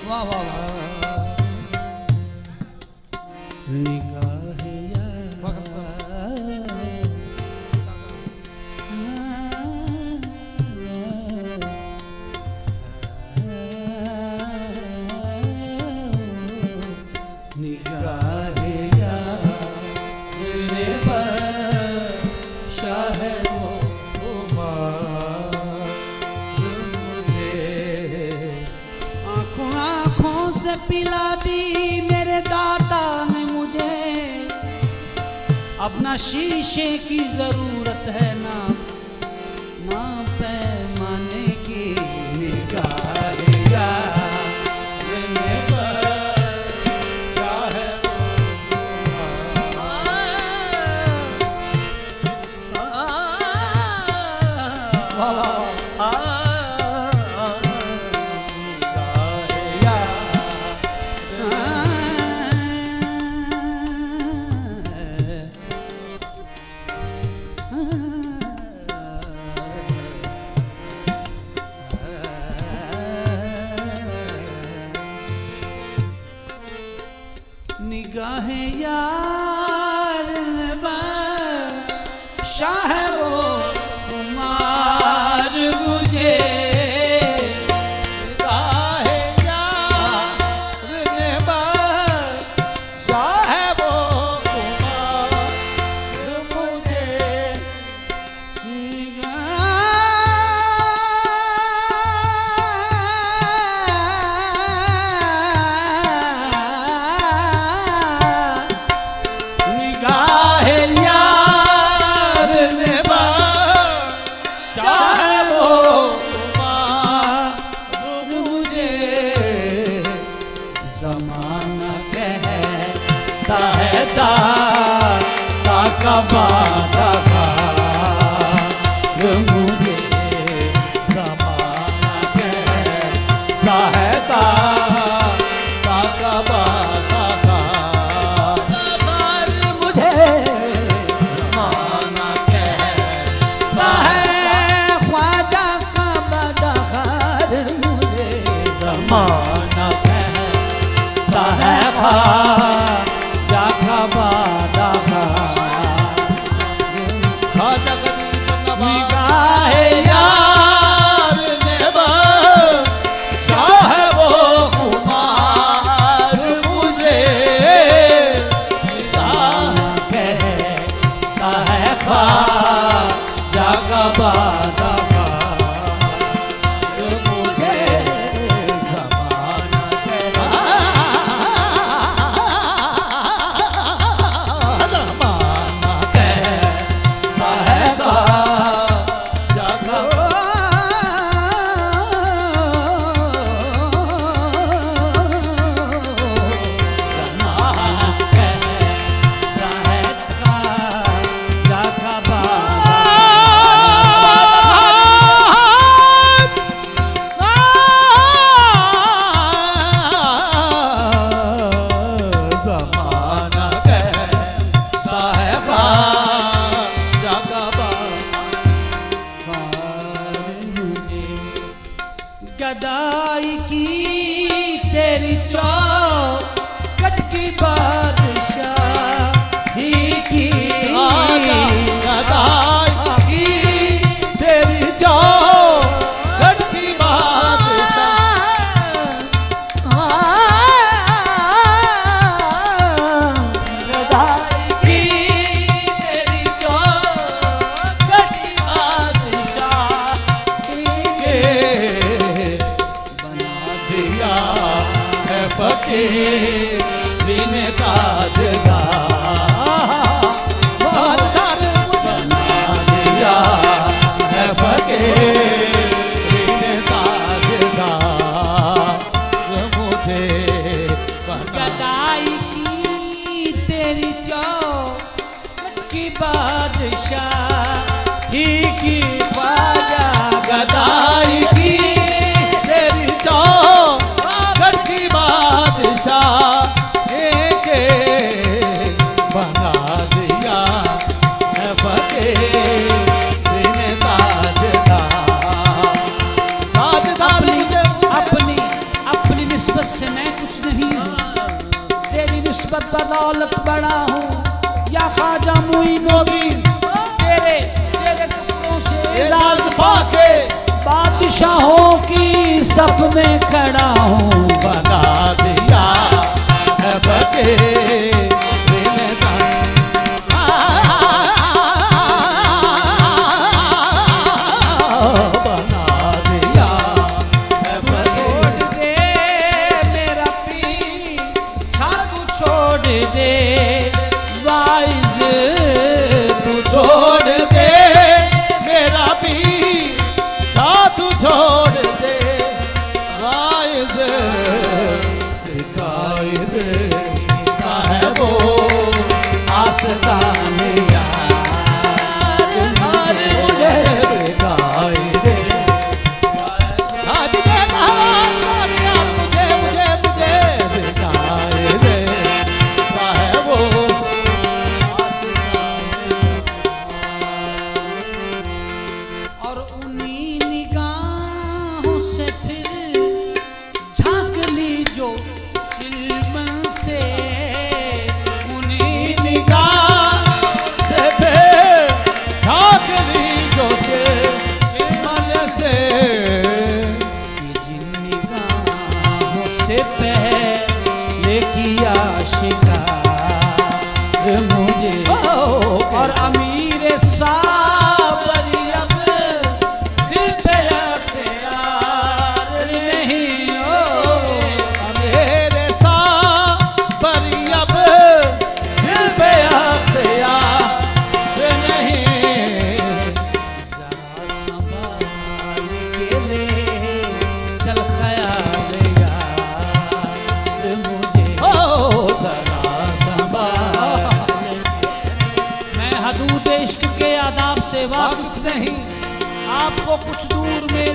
वाह वाह वाह। निगाहे यार निगाहे यार ने बख्शा है वो मुझे। आँखों आँखों से पिला दी मेरे दाता ने मुझे। अब ना शीशे की जरूरत है ना पैमाने की। निगाहे यार ने बख्शा है निगाहे यार ने बख्शा है वो कुमार मुझे। निगाहे यार ने बख्शा है वो कुमार मुझे। निगाहे यार ने बख्शा है वो कुमार मुझे। ज़माना कहता है दाता का वादा खार मुझे। ज़माना कहता है दाता का वादा खार मुझे। ज़माना कहता है ख्वाजा का वादा खार मुझे। ज़माना कहता है ख्वाजा का वादा निगाहे यार ने बख्शा है वो खुमार मुझे। कहता है ख्वाजा का वादा मुझे। ज़माना कहता है ख्वाजा का गदाई की तेरी चौखट की बादशाही की। गदाई की तेरी चौखट की गदाई की तेरी चौखट की बादशाही के दिया है फकीर ने ताजदार बना दिया है फकीर ने ताजदार मुझे। गदाई की तेरी चौखट की बादशाही की ख्वाजा। गदाई की तेरी चौखट की बादशाही के नस्बत बदौलत बड़ा हूँ या ख्वाजा मुईनुद्दीन, तेरे टुकड़ों से एजाज पाके बादशाहों की सफ में खड़ा हूँ। बना दिया है फकीर और अमीर साबर अब दिल पे अख्तियार नहीं हो। अमीर साबर अब दिल पे अख्तियार नहीं। जरा संभाल के ले चल ख्याल यार मुझे, जरा संभाल। हदूद इश्क के आदाब से वाकिफ नहीं, आपको कुछ दूर मेरे